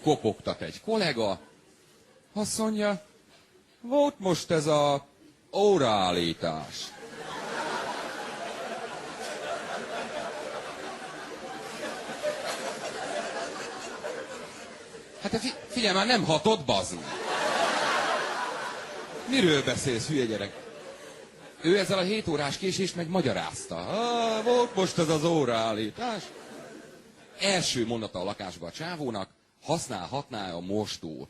kopogtat egy kollega, azt mondja, volt most ez a óraállítás. Hát figyelj már, nem hatod, bazd meg. Miről beszélsz, hülye gyerek? Ő ezzel a 7 órás késést meg magyarázta. Volt most ez az óraállítás. Első mondata a lakásba a csávónak, használhatná a mostót.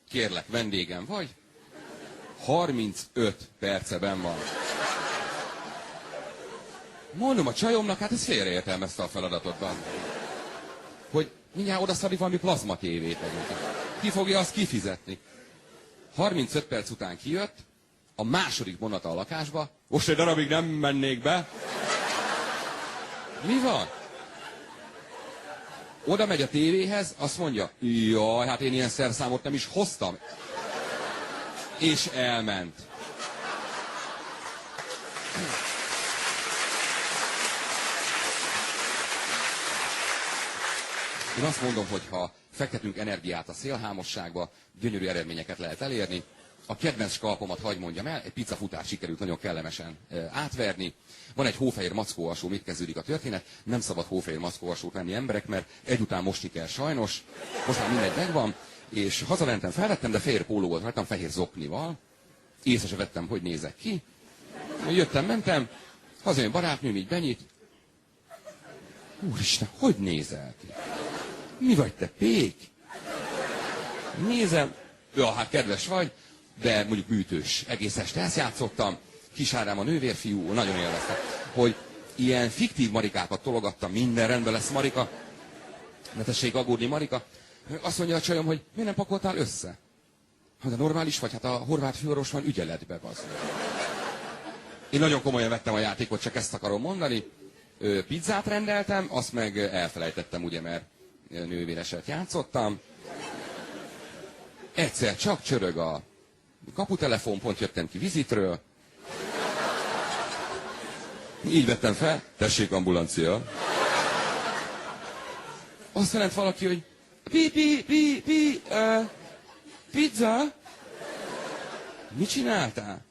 Kérlek, vendégem vagy? 35 perceben van. Mondom a csajomnak, hát ez félreértelmezte a feladatot. Hogy mindjárt odaszadi valami plazma tévét. Ki fogja azt kifizetni? 35 perc után kijött, a második mondata a lakásba, most egy darabig nem mennék be. Mi van? Oda megy a tévéhez, azt mondja, jaj, hát én ilyen szerszámot nem is hoztam. És elment. Én azt mondom, hogy ha fektetünk energiát a szélhámosságba, gyönyörű eredményeket lehet elérni. A kedvenc skalpomat hagy mondjam el, egy pizzafutár sikerült nagyon kellemesen átverni. Van egy hófehér mackóalsó, mit kezdődik a történet? Nem szabad hófehér mackóalsót venni emberek, mert egyután mosni kell sajnos. Most már mindegy megvan. És hazamentem, felvettem, de fehér póló volt rajtam, fehér zoknival. Észre se vettem, hogy nézek ki. Jöttem, mentem, hazajön barátnőm, így benyit. Úristen, hogy nézel ki? Mi vagy te, pék? Nézem, ja, hát kedves vagy, de mondjuk műtős. Egész este ezt játszottam, Kisárám a nővérfiú, nagyon élveztem, hogy ilyen fiktív marikákat tologattam, minden rendben lesz Marika, ne tessék aggódni Marika. Azt mondja a csajom, hogy miért nem pakoltál össze? Ha de normális vagy, hát a horvát főorvos van ügyeletbe, bazd. Én nagyon komolyan vettem a játékot, csak ezt akarom mondani. Pizzát rendeltem, azt meg elfelejtettem, ugye, mert nővéreset játszottam. Egyszer csak csörög a kaputelefon, pont jöttem ki vizitről. Így vettem fel, tessék ambulancia. Azt jelent valaki, hogy pizza? Mit csináltál?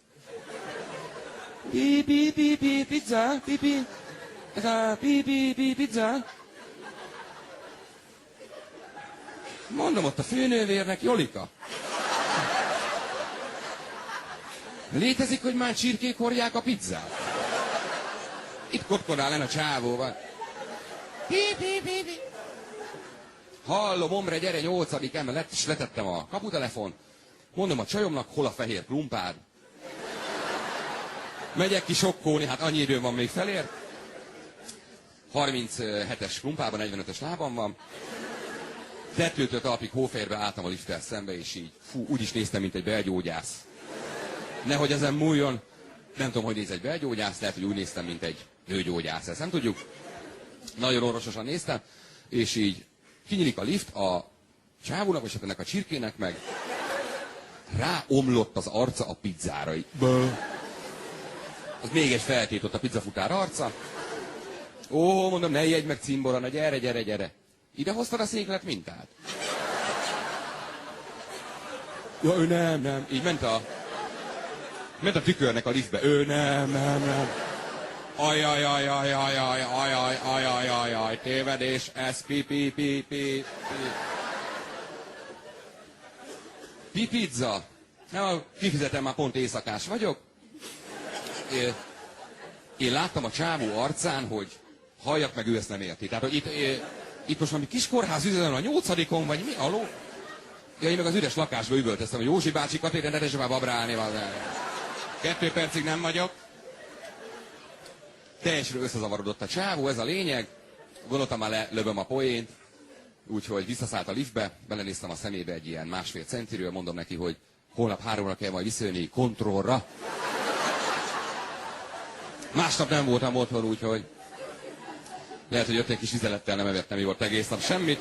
Pizza? Ez a pizza? Mondom ott a főnővérnek, Jolika. Létezik, hogy már csirkék hordják a pizzát? Itt kotkonál len a csávóval. Hallom, Omre, gyere, 8. emelet, és letettem a kaputelefon. Mondom a csajomnak, hol a fehér krumpád. Megyek ki sokkolni, hát annyi idő van még felér. 37-es krumpában, 45-ös lábam van. Tetőtől talpig hófehérbe álltam a lifttel szembe, és így, úgy is néztem, mint egy belgyógyász. Nehogy ezen múljon, nem tudom, hogy néz egy belgyógyász, lehet, hogy úgy néztem, mint egy nőgyógyász, ezt nem tudjuk. Nagyon orvososan néztem, és így kinyílik a lift, a csávónak, és ennek a csirkének meg ráomlott az arca a pizzára. Az még egy feltét ott a pizzafutár arca. Ó, mondom, ne ijedj meg, cimbora, na gyere. Ide hoztad a széklet mintát? Ja, ő nem. Így ment a tükörnek a liftbe. Ő nem. Ajaj, tévedés, ez pi. Pizza. Nem, kifizetem, már pont éjszakás vagyok. Én láttam a csávó arcán, hogy halljak meg, ő ezt nem érti. Tehát, hogy itt most valami kis kórház üzemben a 8-on, vagy mi? Aló? Ja, én meg az üres lakásba üvöltöztem, hogy Józsi bácsi, Katéren, ne tessék már babrálni. 2 percig nem vagyok. Teljesen összezavarodott a csávó, ez a lényeg. Gondoltam, már lövöm a poént. Úgyhogy visszaszállt a liftbe, belenéztem a szemébe egy ilyen 1,5 centiről, mondom neki, hogy holnap 3-ra kell majd visszajönni kontrollra. Másnap nem voltam otthon, úgyhogy lehet, hogy 5 kis vizelettel nem evettem, mi volt egész nap semmit.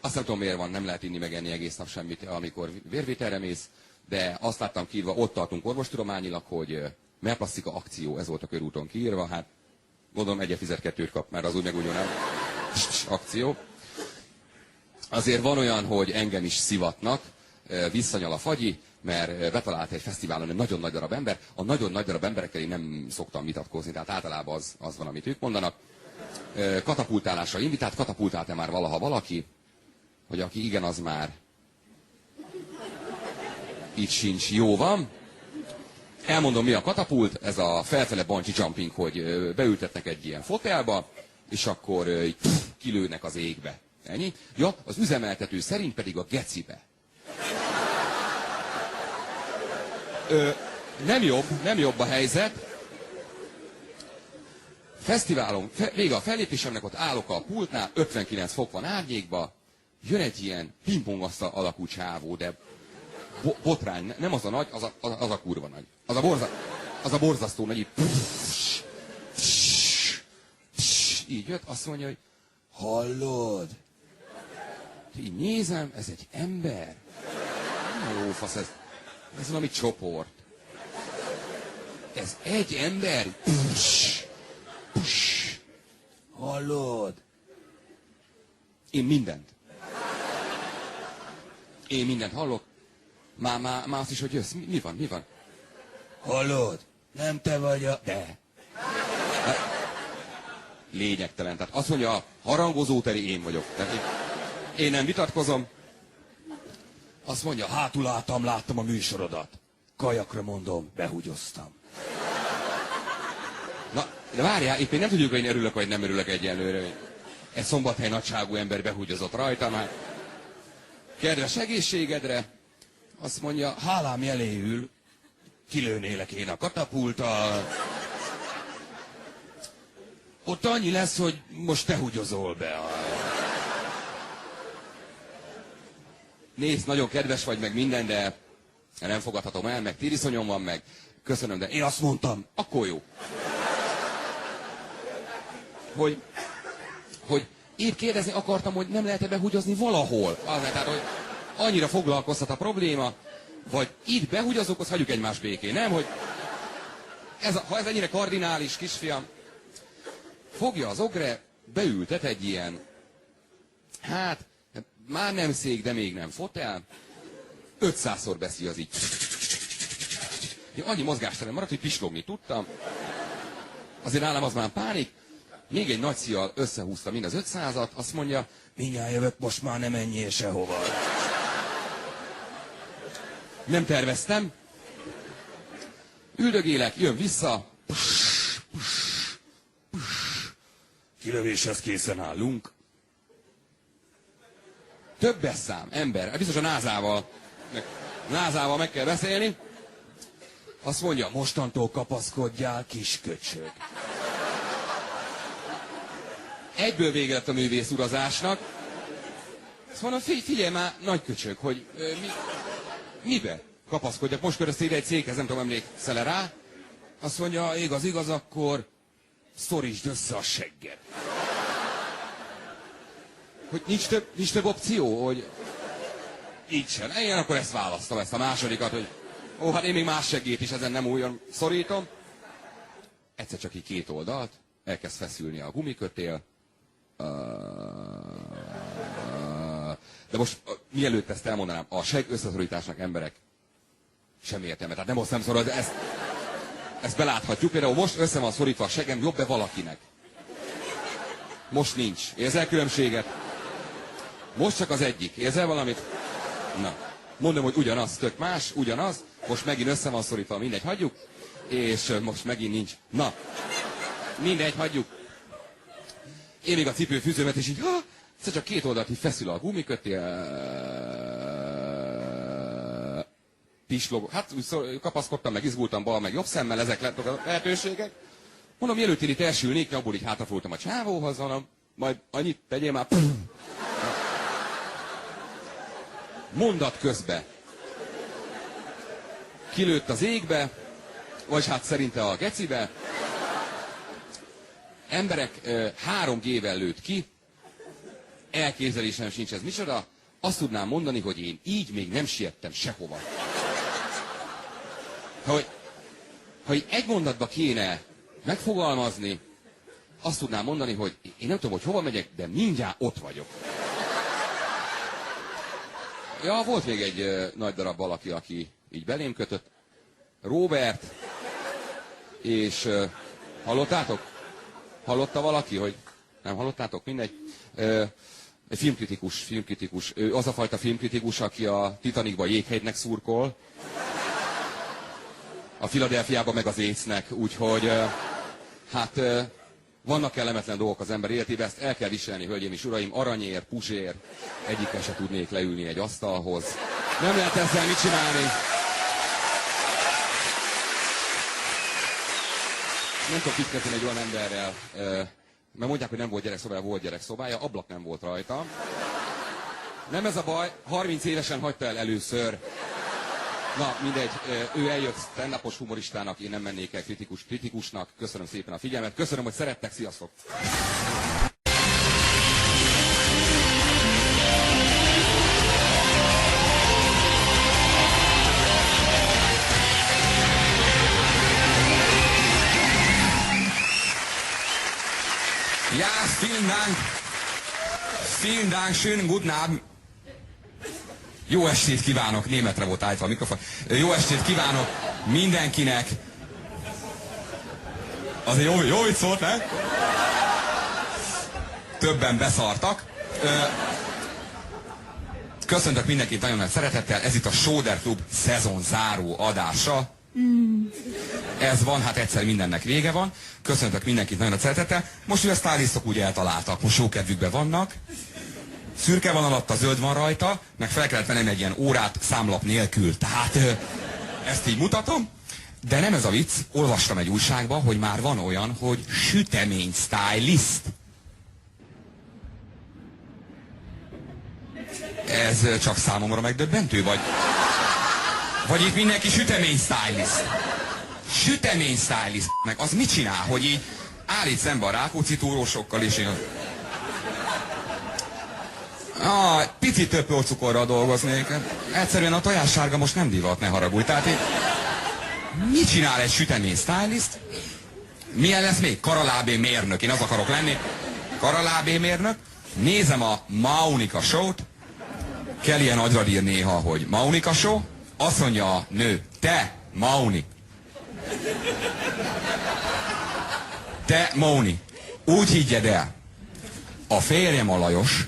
Azt nem tudom, miért van, nem lehet inni meg enni egész nap semmit, amikor vérvételre mész, de azt láttam kiírva, ott tartunk orvostudományilag, hogy mellplasztika akció, ez volt a körúton kiírva, hát gondolom egyet fizet, 2 kap, mert az úgy meg úgy nem akció. azért van olyan, hogy engem is szivatnak, visszanyal a fagyi, mert betalált egy fesztiválon egy nagyon nagy darab ember. A nagyon nagy darab emberekkel én nem szoktam vitatkozni, tehát általában az van, amit ők mondanak. Katapultálásra invitált, katapultált-e már valaha valaki? Hogy aki igen, az már itt sincs. Jó van. Elmondom, mi a katapult, ez a felfele bungee jumping, hogy beültetnek egy ilyen fotelba, és akkor kilőnek az égbe. Ennyi? Ja, az üzemeltető szerint pedig a gecibe. Nem jobb a helyzet. Fesztiválon, vége a fellépésemnek, ott állok a pultnál, 59 fok van árnyékba, jön egy ilyen pingpongasztal alakú csávó, de botrány, nem az a nagy, az a kurva nagy. Az a borzasztó nagy, így jött, azt mondja, hogy hallod? Így nézem, ez egy ember? Jó fasz, ez valami csoport. Ez egy ember? Hallod? Én mindent hallok. Már azt is, hogy jössz. Mi van? Hallod? Nem te vagy a... De. Lényegtelen. Tehát azt mondja, a harangozóteri én vagyok. Tehát én nem vitatkozom. Azt mondja, hátul láttam a műsorodat. Kajakra mondom, behugyoztam. Na, de várjál, épp én nem tudjuk, hogy én örülök, vagy nem örülök egyenlőre. Egy szombathely nagyságú ember behúgyozott rajta már. Kedves egészségedre, azt mondja, hálám jeléül kilőnélek én a katapulttal. Ott annyi lesz, hogy most te húgyozol be. Nézd, nagyon kedves vagy meg minden, de nem fogadhatom el, meg tériszonyom van meg. Köszönöm, de én azt mondtam, akkor jó. Hogy épp kérdezni akartam, hogy nem lehet-e behúgyozni valahol. Tehát, hogy annyira foglalkoztat a probléma, vagy itt behúgyozok, azt hagyjuk egymás békén, nem? Hogy ha ez ennyire kardinális, kisfiam, fogja az ogre, beültet egy ilyen, hát, már nem szék, de még nem fotel, 500-szor beszíj az így. Annyi mozgástelen maradt, hogy pislogni tudtam. Azért nálam az már pánik. Még egy nagy szíjjal összehúzta mind az 500-at, azt mondja, mindjárt jövök, most már nem menjél sehova. Nem terveztem. Üldögélek, jön vissza. Kilövéshez készen állunk. Többes szám, ember, biztos a názával meg kell beszélni. Azt mondja, mostantól kapaszkodjál, kis köcsög. Egyből vége lett a művész urazásnak. Azt mondom, figyelj már, nagy köcsög, hogy mibe kapaszkodjak? Most körözte ide egy céghez, nem tudom, emlékszel rá. Azt mondja, igaz, akkor szorítsd össze a segged. Hogy nincs több opció, hogy így sem. Én akkor ezt választom, ezt a másodikat, hogy hát én még más seggét is ezen nem újon szorítom. Egyszer csak így két oldalt, elkezd feszülni a gumikötél. De most mielőtt ezt elmondanám, a segg összeszorításnak emberek sem értelme. Tehát nem azt nem szorod, de ezt beláthatjuk. Például most össze van szorítva a seggem, jobb-e valakinek? Most nincs. Érzel különbséget? Most csak az egyik. Érzel valamit? Na. Mondom, hogy ugyanaz, tök más, ugyanaz. Most megint össze van szorítva, mindegy, hagyjuk. És most megint nincs. Na. Mindegy, hagyjuk. Én még a cipőfűzőmet, és így, egyszer csak két oldalt így feszül a gumikötél. Pislog. Hát kapaszkodtam, meg izgultam bal, meg jobb szemmel, ezek lettek a lehetőségek. Mondom, mielőtt én itt elsülnék, abból így hátrafordultam a csávóhoz, mondom, majd annyit tegyél már. Mondat közbe. Kilőtt az égbe, vagy hát szerinte a gecibe. Emberek 3G-vel lőtt ki, elképzelésem sincs ez micsoda, azt tudnám mondani, hogy én így még nem siettem sehova. Hogy egy mondatba kéne megfogalmazni, azt tudnám mondani, hogy én nem tudom, hogy hova megyek, de mindjárt ott vagyok. Ja, volt még egy nagy darab valaki, aki így belém kötött. Robert, és hallottátok? Hallotta valaki, hogy nem hallottátok? Mindegy. Egy filmkritikus. Ő az a fajta filmkritikus, aki a Titanicba jéghegynek szurkol, a Philadelphiába meg az écnek, úgyhogy hát vannak kellemetlen dolgok az ember életében, ezt el kell viselni, hölgyeim és uraim, aranyér, puzsér, egyikkel se tudnék leülni egy asztalhoz. Nem lehet ezzel mit csinálni. Nem tudok mit kezdeni egy olyan emberrel, mert mondják, hogy nem volt gyerekszobája, volt gyerekszobája, ablak nem volt rajta. Nem ez a baj, 30 évesen hagyta el először. Na, mindegy, ő eljött stand-upos humoristának, én nem mennék el kritikusnak. Köszönöm szépen a figyelmet, köszönöm, hogy szerettek, sziasztok! Ja, vielen Dank. Vielen Dank, schönen guten Abend. Jó estét kívánok, németre volt állítva a mikrofon. Jó estét kívánok mindenkinek. Azért jó vicc volt, ne? Többen beszartak. Köszöntök mindenkit nagyon nagy szeretettel, ez itt a Soder Klub szezon záró adása. Ez van, hát egyszer mindennek vége van. Köszöntök mindenkit nagyon nagy szeretettel. Most ugye a sztálisztok úgy eltaláltak, most jó kedvükben vannak. Szürke van alatta, zöld van rajta, meg fel kellett vennem egy ilyen órát számlap nélkül. Tehát ezt így mutatom. De nem ez a vicc, olvastam egy újságba, hogy már van olyan, hogy sütemény stylist. Ez csak számomra megdöbbentő, vagy itt mindenki sütemény stylist. Sütemény stylist. Meg az mit csinál, hogy így állít szembe a Rákóczi túrósokkal, és én picit több porcukorral dolgoznék. Egyszerűen a tojássárga most nem divat, ne haragudj. Tehát így, mit csinál egy sütemény stylist? Milyen lesz még? Karalábé mérnök. Én az akarok lenni. Karalábé mérnök. Nézem a Maunika show-t. Kell ilyen agyra ír néha, hogy Maunika show. Azt mondja a nő, te, Mauni. Te, Mauni, úgy higgyed el, a férjem a Lajos,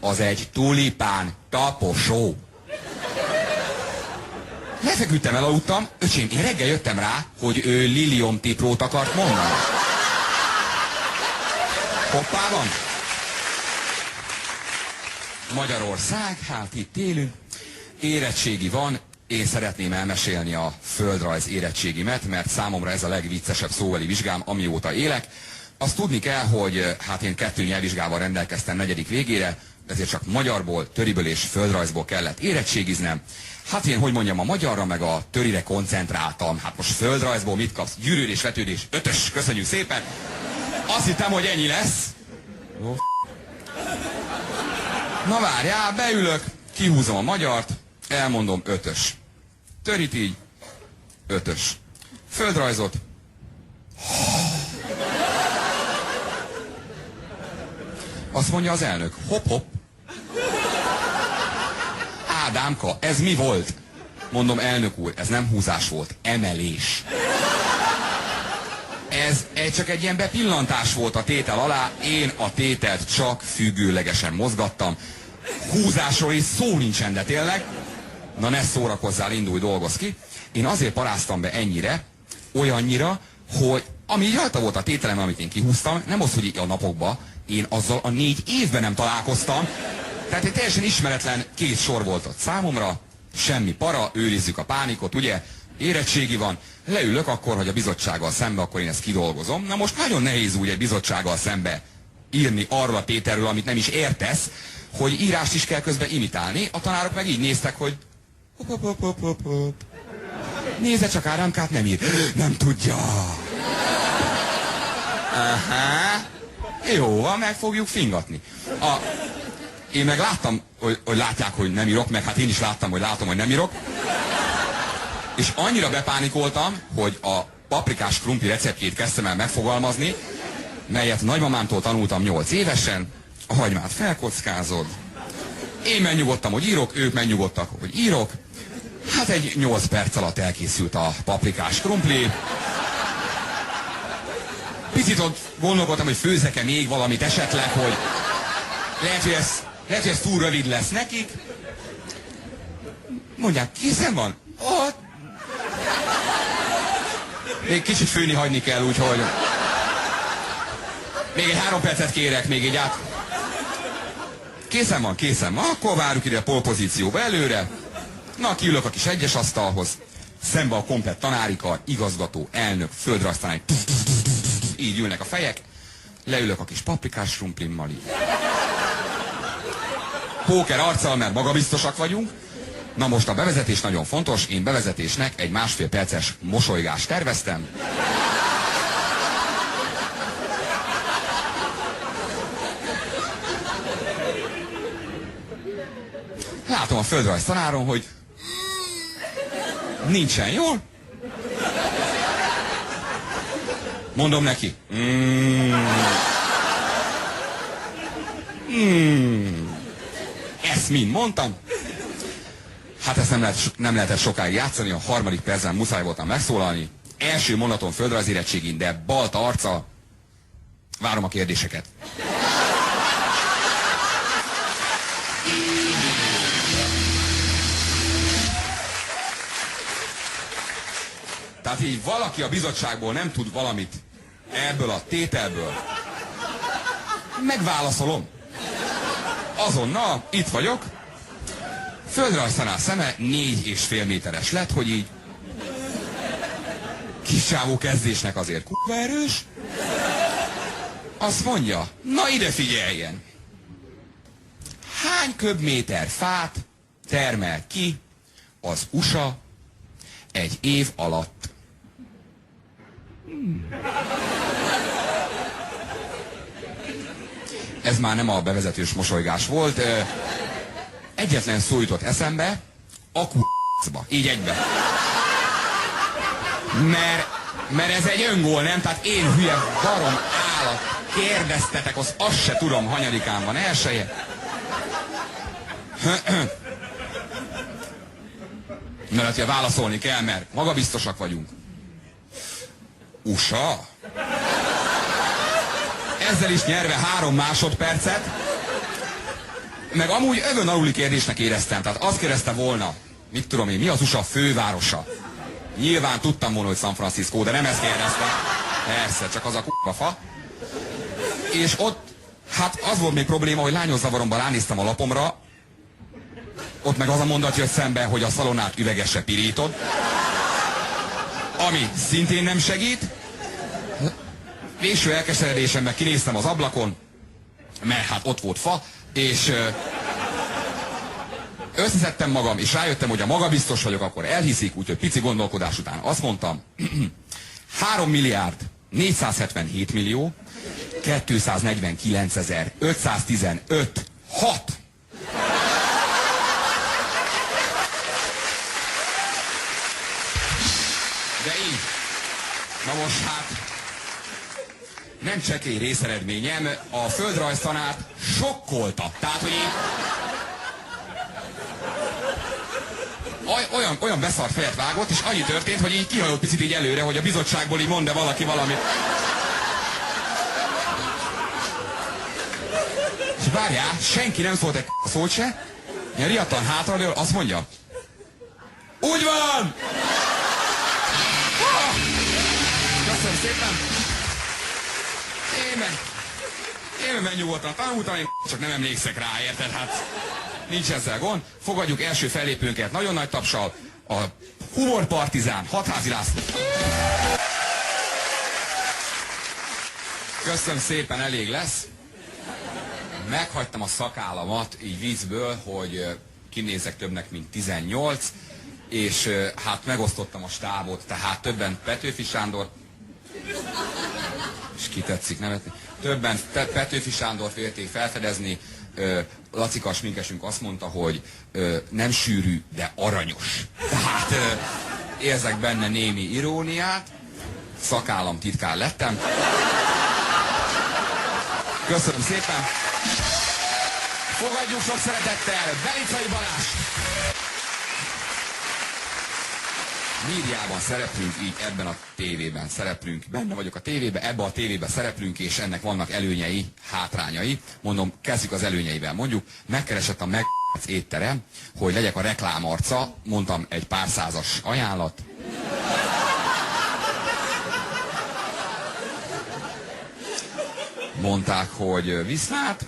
az egy tulipán taposó. Lefeküdtem, elaludtam, öcsém, én reggel jöttem rá, hogy ő liliomtiprót akart mondani. Hoppá van. Magyarország, hát itt élünk. Érettségi van, én szeretném elmesélni a földrajz érettségimet, mert számomra ez a legviccesebb szóbeli vizsgám, amióta élek. Azt tudni kell, hogy hát én 2 nyelvvizsgával rendelkeztem 4. végére, ezért csak magyarból, töriből és földrajzból kellett érettségiznem. Hát én, hogy mondjam, a magyarra meg a törire koncentráltam. Hát most földrajzból mit kapsz? Gyűrűrés, vetődés, 5-ös, köszönjük szépen. Azt hittem, hogy ennyi lesz. Na várjál, beülök, kihúzom a magyart, elmondom 5-ös. Törit így, 5-ös. Földrajzot. Azt mondja az elnök, hopp-hopp. Ádámka, ez mi volt? Mondom, elnök úr, ez nem húzás volt, emelés. Ez csak egy ilyen bepillantás volt a tétel alá, én a tételt csak függőlegesen mozgattam. Húzásról is szó nincsen, de tényleg. Na ne szórakozzál, indulj, dolgoz ki. Én azért paráztam be ennyire, olyannyira, hogy ami rajta volt a tételem, amit én kihúztam, nem az, hogy a napokban, én azzal a 4 évben nem találkoztam. Tehát egy teljesen ismeretlen 2 sor volt ott számomra, semmi para, őrizzük a pánikot, ugye? Érettségi van, leülök akkor, hogy a bizottsággal szembe, akkor én ezt kidolgozom. Na most nagyon nehéz úgy egy bizottsággal szembe írni arról a tételről, amit nem is értesz, hogy írást is kell közben imitálni. A tanárok meg így néztek, hogy hop. Nézze csak, Ádámkát nem ír. Nem tudja. Aha. Jó, van, meg fogjuk fingatni. Én meg láttam, hogy látják, hogy nem írok, meg hát én is láttam, hogy látom, hogy nem írok. És annyira bepánikoltam, hogy a paprikás krumpli receptjét kezdtem el megfogalmazni, melyet nagymamámtól tanultam 8 évesen. A hagymát felkockázod, Én megnyugodtam, hogy írok, ők megnyugodtak, hogy írok. Hát egy 8 perc alatt elkészült a paprikás krumpli. Picit ott gondolkodtam, hogy főzek-e még valamit esetleg, hogy lehet, hogy ez túl rövid lesz nekik. Mondják, készen van? Ott. Még kicsit főni hagyni kell, úgyhogy... Még egy 3 percet kérek, még így át... Készen van, akkor várjuk ide a polpozícióba előre. Na, kiülök a kis egyes asztalhoz. Szembe a komplett tanárikar, igazgató, elnök, földrajztanár. Így ülnek a fejek. Leülök a kis paprikás krumplimmal így. Póker arccal, mert magabiztosak vagyunk. Na most a bevezetés nagyon fontos. Én bevezetésnek egy 1,5 perces mosolygást terveztem. Látom a földrajz tanáron, hogy nincsen jól. Mondom neki. Ezt mind mondtam. Hát ezt nem lehetett sokáig játszani, a 3. percben muszáj voltam megszólalni. Első mondaton földrajzérettségén, de balta arca. Várom a kérdéseket. Tehát így valaki a bizottságból nem tud valamit ebből a tételből, megválaszolom. Azonnal itt vagyok. Földrajztanár szeme 4,5 méteres lett, hogy így kis csávó kezdésnek azért kurva erős. Azt mondja, na ide figyeljen. Hány köbméter fát termel ki az USA egy év alatt? Ez már nem a bevezetős mosolygás volt. Egyetlen szó jutott eszembe, a k***ba. Így egybe. Mert ez egy öngól, nem? Tehát én hülye barom állat kérdeztetek, azt se tudom, hanyadikán van elsője. Mert hát válaszolni kell, mert magabiztosak vagyunk. USA? Ezzel is nyerve 3 másodpercet. Meg amúgy övön aluli kérdésnek éreztem. Tehát azt kérdezte volna, mit tudom én, mi az USA fővárosa? Nyilván tudtam volna, hogy San Francisco, de nem ezt kérdeztem. Persze, csak az a fa. És ott, hát az volt még probléma, hogy lányos zavaromban ránéztem a lapomra, ott meg az a mondat jött szembe, hogy a szalonnát üvegesre pirítod. Ami szintén nem segít. Végső elkeseredésemben kinéztem az ablakon, mert hát ott volt fa, és összeszedtem magam, és rájöttem, hogy a magabiztos vagyok, akkor elhiszik, úgyhogy pici gondolkodás után azt mondtam, 3 milliárd 477 millió 249 515 6. De így. Na most hát nem csekély részeredményem, a földrajztanárt sokkolta. Tehát, hogy én olyan beszart fejet vágott, és annyi történt, hogy így kihajott picit így előre, hogy a bizottságból így mond-e valaki valamit. És várjál, senki nem szólt egy szót se, ilyen riadtan hátradől, azt mondja, úgy van! Köszönöm szépen! Én megnyugodtan tanultam, én csak nem emlékszek rá, érted? Hát nincs ezzel gond. Fogadjuk első fellépőnket nagyon nagy tapssal, a humorpartizán, Hatházi László. Köszönöm szépen, elég lesz. Meghagytam a szakállamat így vízből, hogy kinézek többnek, mint 18, és hát megosztottam a stábot, tehát többen Petőfi Sándor, és ki tetszik nevetni, többen Petőfi Sándort vélték felfedezni, Lacika sminkesünk azt mondta, hogy nem sűrű, de aranyos. Tehát érzek benne némi iróniát, szakállam titkár lettem. Köszönöm szépen! Fogadjuk sok szeretettel Belicai Balást! Médiában szereplünk, így ebben a tévében szereplünk. Benne vagyok a tévében, ebben a tévében szereplünk, és ennek vannak előnyei, hátrányai. Mondom, kezdjük az előnyeivel. Mondjuk, megkeresett a étterem, hogy legyek a reklámarca, mondtam egy pár százas ajánlat. Mondták, hogy viszlát.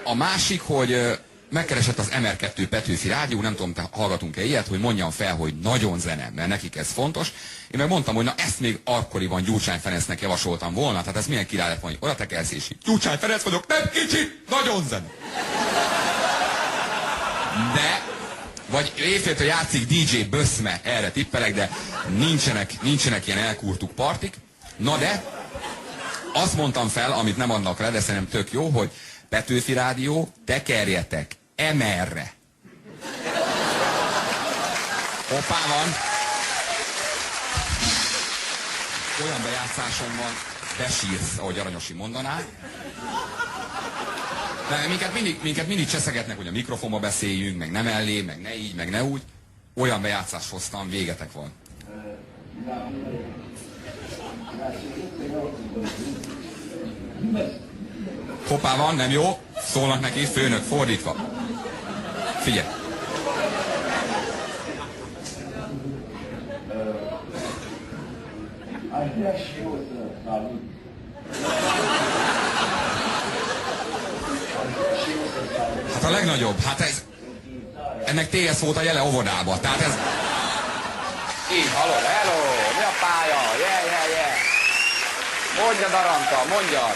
A másik, hogy megkeresett az MR2 Petőfi Rádió, nem tudom, te hallgatunk-e ilyet, hogy mondjam fel, hogy nagyon zene, mert nekik ez fontos. Én meg mondtam, hogy na ezt még akkoriban Gyurcsány Ferencnek javasoltam volna, tehát ez milyen király lett volna, hogy oda tekelsz és így. Gyurcsány Ferenc vagyok, nem kicsi, nagyon zene. De, vagy évféltől játszik DJ Böszme, erre tippelek, de nincsenek ilyen elkurtuk partik. Na de, azt mondtam fel, amit nem adnak le, de szerintem tök jó, hogy Petőfi Rádió, tekerjetek MR-re. Hoppá van. Olyan bejátszásom van, besírsz, ahogy Aranyosi mondaná. De minket mindig cseszegetnek, hogy a mikrofonba beszéljünk, meg nem mellé, meg ne így, meg ne úgy. Olyan bejátszást hoztam, végetek van. Hoppá van, nem jó? Szólnak neki, főnök, fordítva. Figyelj. Hát a legnagyobb, hát ez... Ennek TS volt a jele óvodába, tehát ez... Így, hallod, hello, mi a pálya, yeah. Mondjad, Aranka, mondjad.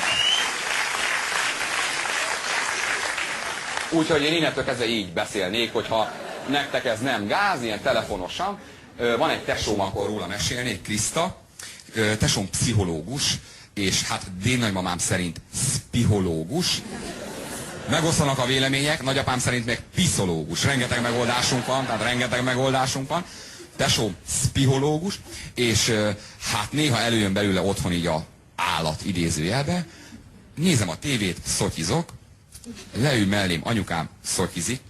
Úgyhogy én innentől kezdve így beszélnék, hogyha nektek ez nem gáz, ilyen telefonosan. Van egy tesóm, akkor róla mesélnék, Kriszta. Tesóm pszichológus, és hát dédnagymamám szerint szpichológus. Megosztanak a vélemények, nagyapám szerint meg piszológus. Rengeteg megoldásunk van. Tesóm szpichológus, és hát néha előjön belőle otthon így a állat idézőjelbe. Nézem a tévét, szotyizok, leül mellém anyukám, szotyizik,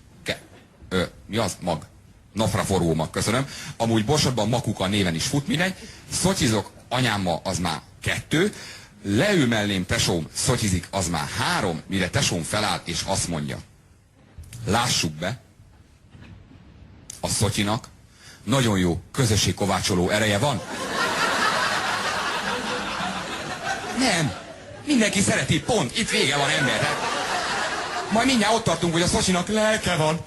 mi az? Mag. Napraforgó mag, köszönöm. Amúgy Borsodban Makuka néven is fut, mindegy. Szotyizok anyámmal, az már 2. Leül mellém tesóm, szotyizik, az már 3, mire tesóm feláll, és azt mondja. Lássuk be, a szotyinak nagyon jó közösségkovácsoló ereje van. Nem, mindenki szereti, pont, itt vége van, ember. Majd mindjárt ott tartunk, hogy a szocsinak lelke van.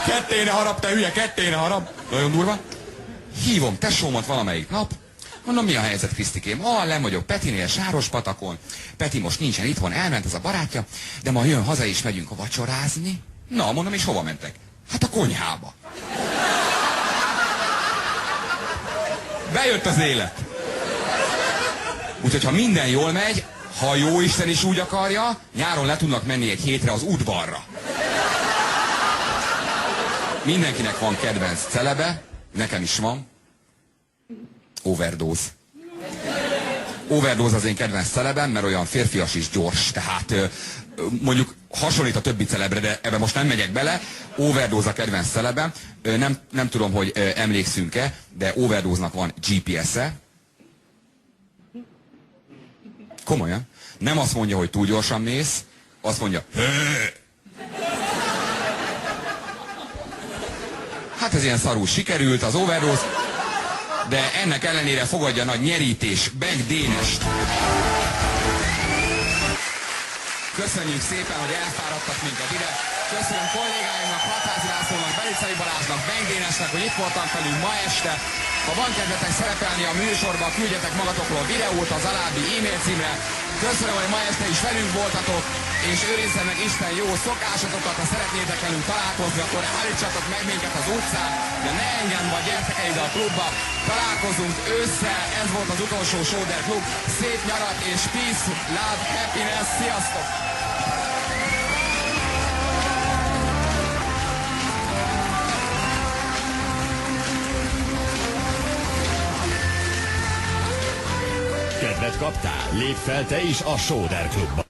Ketté ne harap, te hülye, ketté ne harap. Nagyon durva. Hívom tesómat valamelyik nap. Mondom, mi a helyzet, Krisztikém? Nem vagyok Petinél, Sárospatakon. Peti most nincsen itthon, elment az a barátja, de ma jön haza és megyünk a vacsorázni. Na, mondom, és hova mentek? Hát a konyhába. Bejött az élet. Úgyhogy, ha minden jól megy, ha a jóisten is úgy akarja, nyáron le tudnak menni egy hétre az udvarra. Mindenkinek van kedvenc celebe, nekem is van. Overdose. Overdose az én kedvenc celebem, mert olyan férfias és gyors, tehát mondjuk hasonlít a többi celebre, de ebbe most nem megyek bele. Overdose a kedvenc celebem. Nem tudom, hogy emlékszünk-e, de Overdose-nak van GPS-e. Komolyan. Nem azt mondja, hogy túl gyorsan mész, azt mondja, hát ez ilyen szarul sikerült, az Overdose, de ennek ellenére fogadja nagy nyerítés, Beck Dénest. Köszönjük szépen, hogy elfáradtak minket ide. Köszönöm kollégáimnak, Hatházi Lászlónak, Belicai Balázsnak, Beck Dénesnek, hogy itt voltam velünk ma este. Ha van kedvetek szerepelni a műsorban, küldjetek magatokról videót az alábbi e-mail címre. Köszönöm, hogy ma este is velünk voltatok, és őrizze meg Isten jó szokásatokat, ha szeretnétek velünk találkozni, akkor állítsatok meg minket az utcán, de ne engem vagy gyertek el ide a klubba. Találkozunk ősszel, ez volt az utolsó Sóder Klub. Szép nyarat és peace, love, happiness, sziasztok! Kedvet kaptál? Lépj fel te is a Sóder Klubba!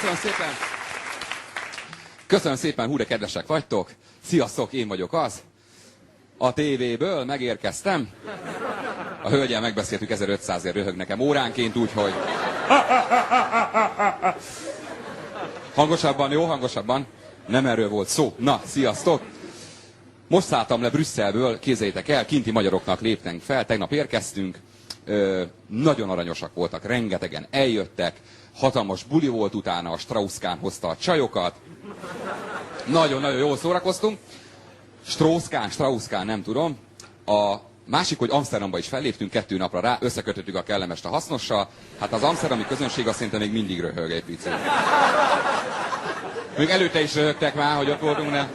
Köszönöm szépen. Köszönöm szépen, hú, de kedvesek vagytok. Sziasztok, én vagyok az. A tévéből megérkeztem. A hölgyel megbeszéltük, 1500-ért röhög nekem óránként, úgyhogy... Hangosabban, jó, hangosabban. Nem erről volt szó. Na, sziasztok. Most szálltam le Brüsszelből, képzeljétek el, kinti magyaroknak léptünk fel, tegnap érkeztünk. Nagyon aranyosak voltak, rengetegen eljöttek. Hatalmas buli volt utána, a Strauss-Kahn hozta a csajokat. Nagyon-nagyon jól szórakoztunk. Strauss-Kahn, nem tudom. A másik, hogy Amsterdamba is felléptünk 2 napra rá, összekötöttük a kellemest a hasznossal. Hát az amsterdami közönség azt szerintem még mindig röhög egy picit. Még előtte is röhögtek már, hogy ott voltunk, de...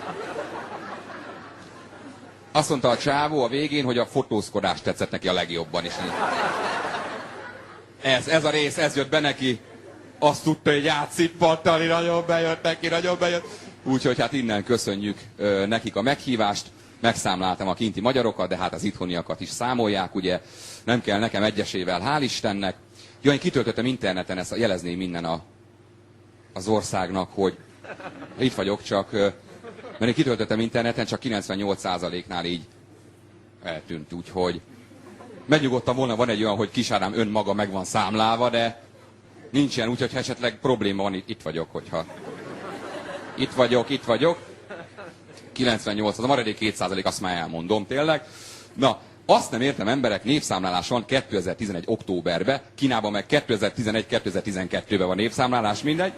Azt mondta a csávó a végén, hogy a fotózkodás tetszett neki a legjobban is. Ez a rész, ez jött be neki. Azt tudta, hogy átszippantani, nagyon bejött neki, nagyon bejött. Úgyhogy hát innen köszönjük nekik a meghívást. Megszámláltam a kinti magyarokat, de hát az itthoniakat is számolják, ugye. Nem kell nekem egyesével, hál' Istennek. Jó, én kitöltöttem interneten, ezt jelezném innen az országnak, hogy itt vagyok, csak... Mert én kitöltöttem interneten, csak 98%-nál így eltűnt, úgyhogy... Megnyugodtam volna, van egy olyan, hogy Kisárám önmaga meg van számlálva, de nincsen, úgyhogy esetleg probléma van, itt vagyok, hogyha... Itt vagyok. 98, az a maradék 2%, azt már elmondom tényleg. Na, azt nem értem, emberek, népszámlálás van 2011. októberben, Kínában meg 2011-2012-ben van népszámlálás, mindegy.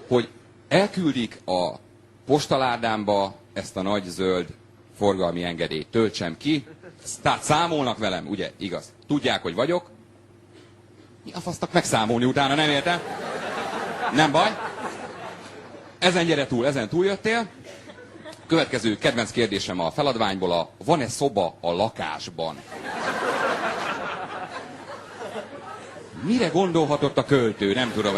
Hogy elküldik a postaládámba ezt a nagy zöld forgalmi engedélyt, töltsem ki, tehát számolnak velem, ugye, igaz? Tudják, hogy vagyok. Mi a fasznak megszámolni utána, nem értem? Nem baj. Ezen túljöttél. Következő kedvenc kérdésem a feladványból van-e szoba a lakásban? Mire gondolhatott a költő? Nem tudom,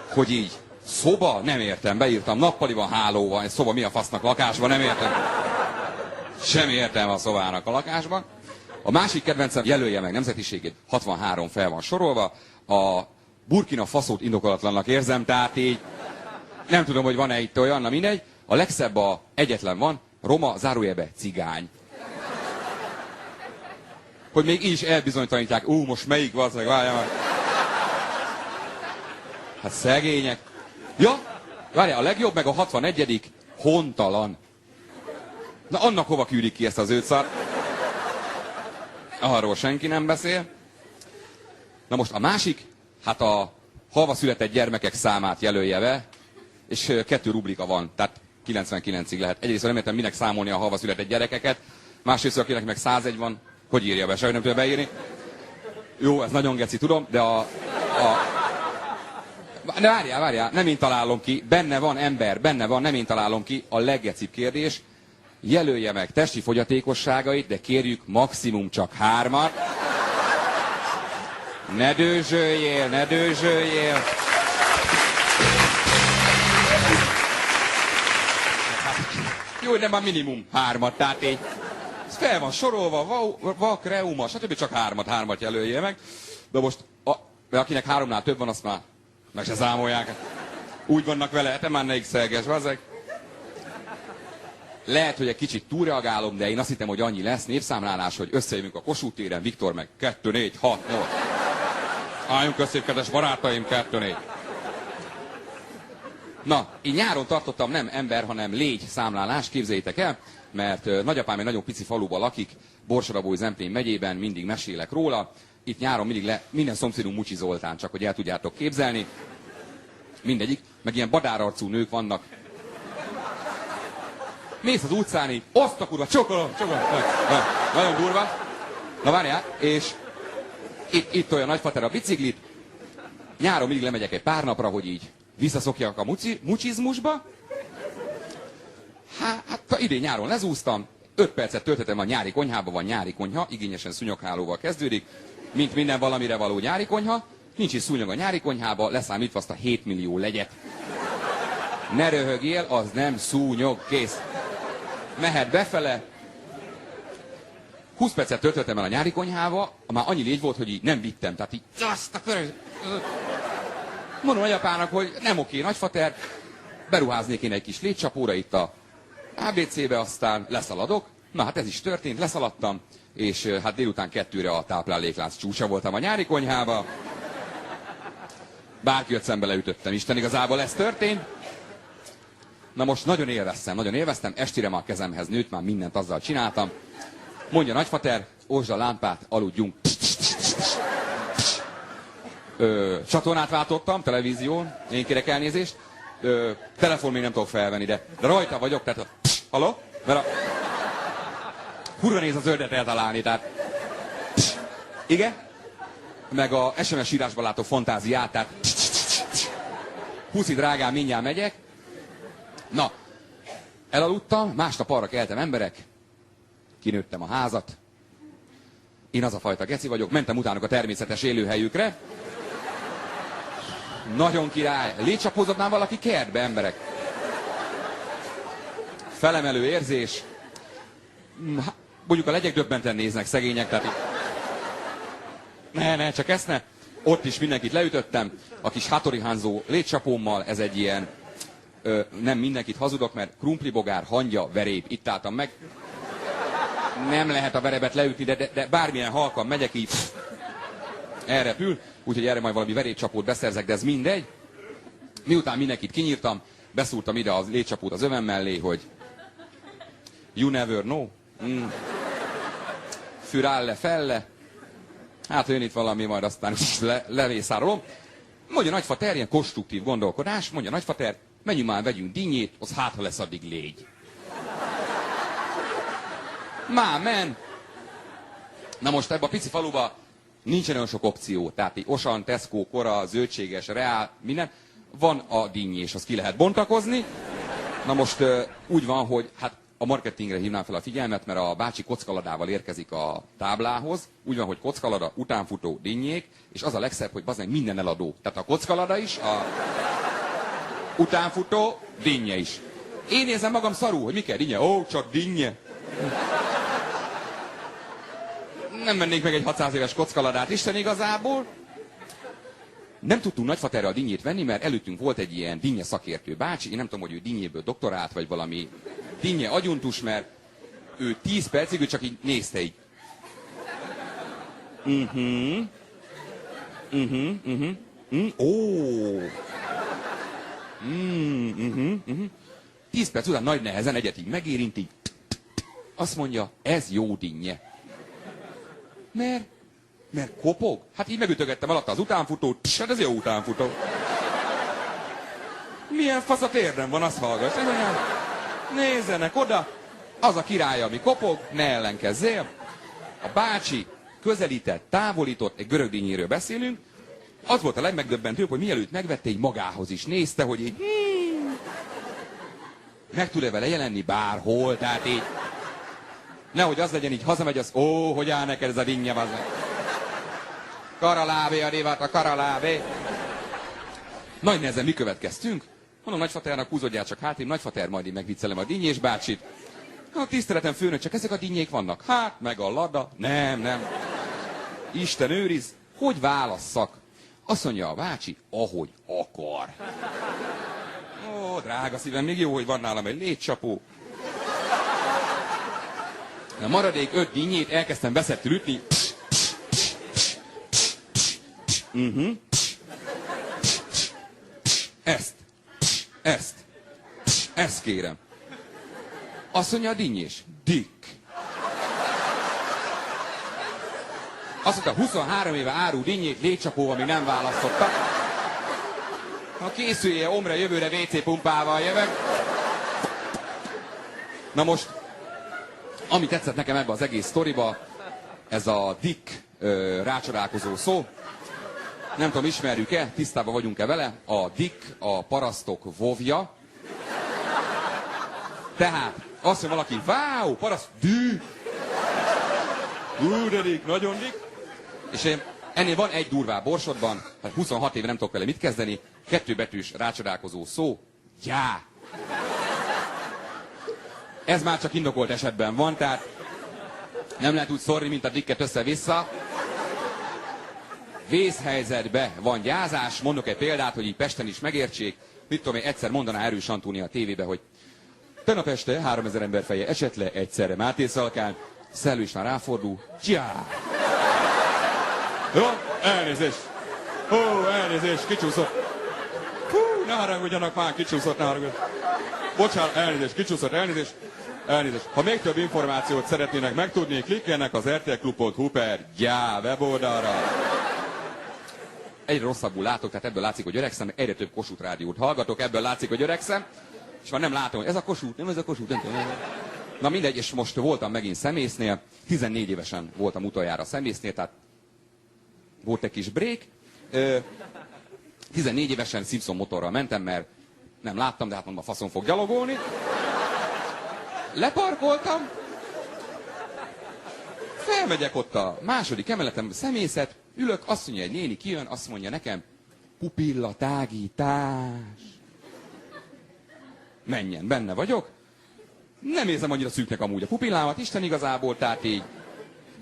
hogy így. Szoba? Nem értem. Beírtam, nappali van, háló van, egy szoba mi a fasznak lakásban? Nem értem. Semmi értelme a szobának a lakásban. A másik kedvencem, jelölje meg nemzetiségét, 63 fel van sorolva. A Burkina Faszót indokolatlannak érzem, tehát így nem tudom, hogy van-e itt olyan, na mindegy. A legszebb egyetlen van, roma, zárójelbe, cigány. Hogy még így is elbizonytalanítják, most melyik valószínűleg, várjál már. Hát szegények. Ja, várjál, a legjobb meg a 61. hontalan. Na annak hova küldik ki ezt az őtszart? Arról senki nem beszél. Na most a másik, hát a halva született gyermekek számát jelölje be, és 2 rubrika van, tehát 99-ig lehet. Egyrészt nem értem, minek számolni a halva született gyerekeket, másrészt, akinek meg 101 van, hogy írja be, sajnos nem tudja beírni. Jó, ez nagyon geci, tudom, de de várjál, nem én találom ki, benne van ember, nem én találom ki, a leggecibb kérdés, jelölje meg testi fogyatékosságait, de kérjük maximum csak 3-at. Ne dőzsöljél. Jó, de már minimum 3-at, tehát így. Ez fel van sorolva, vak, reuma, stb. Csak 3-at jelölje meg. De most, akinek 3-nál több van, azt már meg se számolják. Úgy vannak vele, te már ne x-elges, vazzeg. Lehet, hogy egy kicsit túlreagálom, de én azt hittem, hogy annyi lesz népszámlálás, hogy összejövünk a Kossuth téren, Viktor meg 2, 4, 6, 8. Álljunk össze, kedves barátaim, 2, 4. Na, én nyáron tartottam nem ember, hanem légy számlálást, képzeljétek el, mert nagyapám egy nagyon pici faluban lakik, Borsodabói-Zemplén megyében, mindig mesélek róla. Itt nyáron mindig minden szomszédunk Mucsi Zoltán, csak hogy el tudjátok képzelni. Mindegyik, meg ilyen badárarcú nők vannak. Mész az utcán így, azt a kurva, csokolom. Nagyon durva. Na várjál, és itt olyan nagyfater a biciklit. Nyáron mindig lemegyek egy pár napra, hogy így visszaszokjak a mucsizmusba. Hát idén nyáron lezúztam, 5 percet töltöttem a nyári konyhába, van nyári konyha, igényesen szúnyoghálóval kezdődik, mint minden valamire való nyári konyha. Nincs is szúnyog a nyári konyhába, leszámítva azt a 7 millió legyet. Ne röhögjél, az nem szúnyog, kész. Mehet befele. 20 percet töltöttem el a nyári konyhába, már annyi légy volt, hogy így nem vittem. Tehát így, azt a körös... Mondom nagyapának, hogy nem oké, nagyfater, beruháznék én egy kis légycsapóra itt a ABC-be, aztán leszaladok. Na hát ez is történt, leszaladtam, és hát délután 2-re a tápláléklánc csúcsa voltam a nyári konyhába. Bárki jött szembe, leütöttem. Isten igazából ez történt. Na most nagyon élveztem, estére már a kezemhez nőtt, már mindent azzal csináltam. Mondja nagyfater, osd a lámpát, aludjunk. Csatornát váltottam, televízión, én kérek elnézést. Telefon még nem tudok felvenni, de rajta vagyok, tehát halló? Mert a... Kurva néz a zöldet eltalálni, tehát... Igen? Meg a SMS írásban látó fantáziát, tehát... Puszi drágám, mindjárt megyek. Na, elaludtam, másnap arra keltem emberek, kinőttem a házat. Én az a fajta geci vagyok, mentem utánuk a természetes élőhelyükre. Nagyon király. Létcsapózott már valaki kertbe, emberek? Felemelő érzés. Mondjuk a legyek döbbenten néznek, szegények, tehát ne, csak ezt ne. Ott is mindenkit leütöttem. A kis Hattori Hanzo létcsapómmal, ez egy ilyen, nem mindenkit hazudok, mert krumplibogár, hangya, veréb. Itt álltam meg. Nem lehet a verebet leütni, de bármilyen halkan megyek így, elrepül. Úgyhogy erre majd valami verébcsapót beszerzek, de ez mindegy. Miután mindenkit kinyírtam, beszúrtam ide a létcsapót az övem mellé, hogy you never know. Fürálle, felle. Hát jön itt valami, majd aztán levészárolom. Mondja nagyfater, ilyen konstruktív gondolkodás, mondja nagyfater, menjünk már, vegyünk dinnyét, az hát, ha lesz addig légy. Már men. Na most ebben a pici faluba nincsen olyan sok opció. Tehát így Osan, Tesco, Kora, zöldséges, Reál, minden. Van a dinnyi, és azt ki lehet bontakozni. Na most úgy van, hogy hát a marketingre hívnám fel a figyelmet, mert a bácsi kockaladával érkezik a táblához. Úgy van, hogy kockalada, utánfutó, dinnyék, és az a legszebb, hogy bazdmeg minden eladó. Tehát a kockalada is, a utánfutó, dinnye is. Én érzem magam szarul, hogy mi kell dinnye? Ó, csak dinnye. Nem mennék meg egy 600 éves kockaladát, Isten igazából. Nem tudtunk nagyfaterre a dinnyét venni, mert előttünk volt egy ilyen dinnye szakértő bácsi. Én nem tudom, hogy ő dinnyéből doktorált, vagy valami dinnye agyuntus, mert ő 10 percig, ő csak így nézte így. 10 perc után nagy nehezen egyet így megérint, így. Azt mondja, ez jó dinnye. Mert kopog? Hát így megütögettem alatta az utánfutót, hát ez jó utánfutó. Milyen faszat érdem van, azt hallgass. Nézzenek oda, az a király, ami kopog, ne ellenkezzél. A bácsi közelített, távolított, egy görög dinnyéről beszélünk. Az volt a legmegdöbbentőbb, hogy mielőtt megvette, így magához is nézte, hogy így meg tud-e vele jelenni bárhol, tehát így nehogy az legyen, így hazamegy, az, ó, hogy áll neked ez a dinnye, bazdmeg. Karalábé, a révát, a karalábé. Nagy nehezen mi következtünk. Mondom nagyfaternak, húzódjál csak hátrébb, nagyfater, majd én megviccelem a dinnyés bácsit. Hát tiszteletem főnök, csak ezek a dinnyék vannak. Hát, meg a lada. Nem. Isten őriz, hogy válasszak? Azt mondja a bácsi, ahogy akar. Ó, drága szívem, még jó, hogy van nálam egy létcsapó. A maradék 5 dinnyét elkezdtem veszettül ütni. Ezt kérem. Azt mondja a dinnyés, Dick. Azt mondta, 23 éve árul dinnyét létcsapóval még nem választotta. Ha készülje, omra jövőre WC pumpával jövök. Na most, ami tetszett nekem ebbe az egész sztoriba, ez a Dick rácsodálkozó szó. Nem tudom, ismerjük-e, tisztában vagyunk-e vele. A Dick a parasztok vovja. Tehát azt mondja valaki, váó, paraszt, dű. De Dick, nagyon Dick. És ennél van egy durvább borsodban, hát 26 éve nem tudok vele mit kezdeni, 2 betűs rácsodálkozó szó, já. Ez már csak indokolt esetben van, tehát Nem lehet úgy szórni, mint a dikket össze-vissza. Vészhelyzetbe van gyázás. Mondok egy példát, hogy így Pesten is megértsék. Mit tudom én, egyszer mondaná Erős Antónia a tévébe, hogy tegnap este 3000 ember feje esett le egyszerre Máté Szalkán, Szellő István ráfordul, csiá! Jó, elnézést! Elnézést, kicsúszott! Ne haragudjanak már, kicsúszott, ne haragudjanak! Bocsánat, elnézést, kicsúszott, elnézést! Elnézést. Ha még több információt szeretnének megtudni, klikkelnek az rtlklub.hu per gyá weboldalra. Egyre rosszabbul látok, tehát ebből látszik, hogy öregszem, egyre több Kossuth rádiót hallgatok, ebből látszik, hogy öregszem, és már nem látom, hogy ez a Kossuth, nem ez a Kossuth, nem tudom. Na mindegy, és most voltam megint szemésznél, 14 évesen voltam utoljára szemésznél, tehát volt egy kis break. 14 évesen Simpson motorral mentem, mert nem láttam, de hát mondom, a faszon fog gyalogolni. Leparkoltam, felmegyek ott a második emeletem, szemészet, ülök, azt mondja, egy néni kijön, azt mondja nekem, pupillatágítás. Menjen, benne vagyok. Nem érzem annyira szűknek amúgy a pupillámat, Isten igazából, tehát így,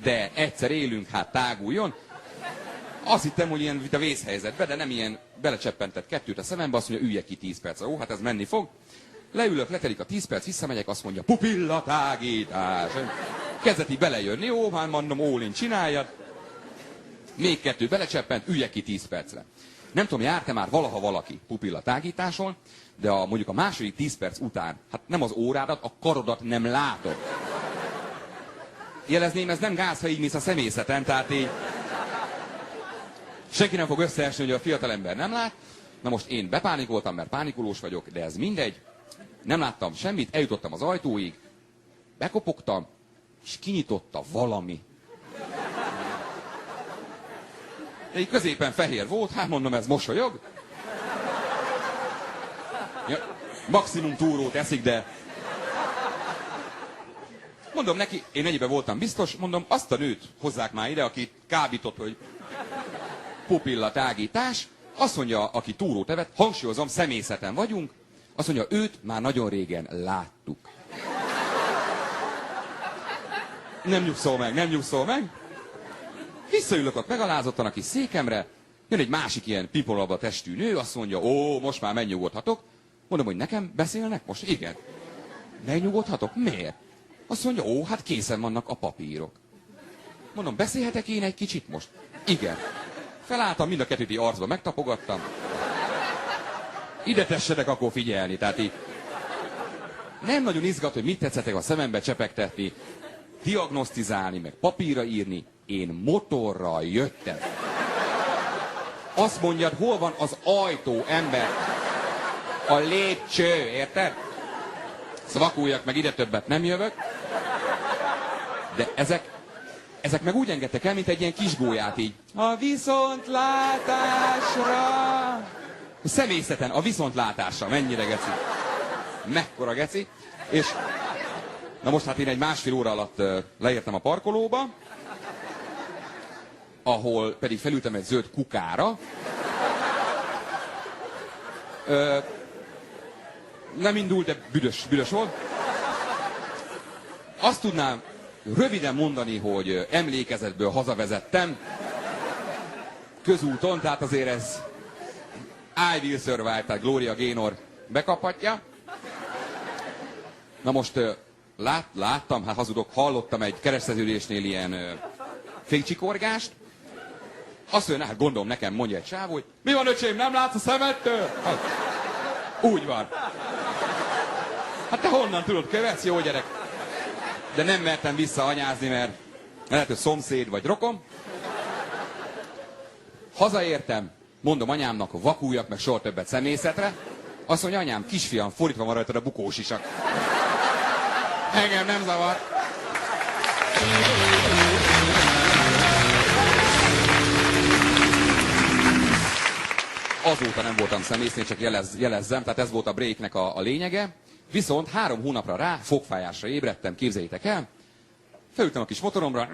de egyszer élünk, hát táguljon. Azt hittem, hogy ilyen a vészhelyzetbe, de nem ilyen belecsöppentett kettőt a szemembe, azt mondja, üljek ki 10 percre. Ó, hát ez menni fog. Leülök, letelik a 10 perc, visszamegyek, azt mondja, pupillatágítás. Kezdeti belejönni, jó, hát mondom, Ólin csináljad. Még 2 belecseppent, üljek ki 10 percre. Nem tudom, járt-e már valaha valaki pupillatágításon, de mondjuk a második 10 perc után, hát nem az órádat, a karodat nem látod. Jelezném, ez nem gáz, ha így mész a személyzeten, tehát így... Senki nem fog összeesni, hogy a fiatalember nem lát. Na most én bepánikoltam, mert pánikolós vagyok, de ez mindegy. Nem láttam semmit, eljutottam az ajtóig, bekopogtam, és kinyitotta valami. De így középen fehér volt, hát mondom, ez mosolyog. Ja, maximum túrót eszik, de... Mondom neki, én ennyiben voltam biztos, mondom, azt a nőt hozzák már ide, aki kábított, hogy pupillatágítás. Azt mondja, aki túrót evett, hangsúlyozom, személyzeten vagyunk, azt mondja, őt már nagyon régen láttuk. Nem nyugszol meg. Visszaülök ott megalázottan a kis székemre, jön egy másik ilyen pipolabba testű nő, azt mondja, ó, most már megnyugodhatok. Mondom, hogy nekem beszélnek most? Igen. Megnyugodhatok? Miért? Azt mondja, ó, hát készen vannak a papírok. Mondom, beszélhetek én egy kicsit most? Igen. Felálltam, mind a kettőt így arcba megtapogattam. Ide tessetek akkor figyelni, tehát így nem nagyon izgat, hogy mit tetszettek a szemembe csepegtetni, diagnosztizálni, meg papírra írni. Én motorral jöttem. Azt mondjad, hol van az ajtó, ember? A lépcső, érted? Szvakuljak, meg ide többet nem jövök. De ezek meg úgy engedtek el, mint egy ilyen kisgólyát így. A viszontlátásra! A személyzeten, a viszontlátásra. Mennyire geci. Mekkora geci. És na most hát én egy 1,5 óra alatt leértem a parkolóba, ahol pedig felültem egy zöld kukára. Nem indult, de büdös volt. Azt tudnám röviden mondani, hogy emlékezetből hazavezettem. Közúton, tehát azért ez I will survive, tehát Gloria Gaynor bekaphatja. Na most láttam, hát hazudok, hallottam egy keresszerződésnél ilyen fénycsikorgást. Azt mondja, hát gondolom nekem mondja egy csávó, hogy mi van öcsém, nem látsz a szemettől? Hát, úgy van. Hát te honnan tudod, követsz, jó gyerek? De nem mertem visszaanyázni, mert lehet, hogy szomszéd vagy rokon. Hazaértem, mondom anyámnak, vakuljak meg soha többet szemészetre. Azt mondja, anyám, kisfiam, fordítva van rajtad a bukós isak. Engem nem zavar. Azóta nem voltam szemésznél, csak jelezzem, tehát ez volt a breaknek a lényege. Viszont 3 hónapra rá fogfájásra ébredtem, képzeljétek el. Felültem a kis motoromra,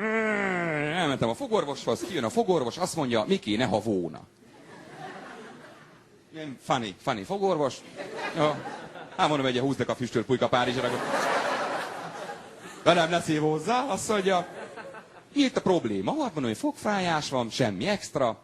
elmentem a fogorvoshoz, kijön a fogorvos, azt mondja, mi kéne, ha volna. Ilyen funny fogorvos. Ja. Hát mondom, egy 20 deka füstölt pulyka Párizsra. Velem ne szív hozzá, azt mondja, Mi itt a probléma? Hát mondom, hogy fogfájás van, semmi extra.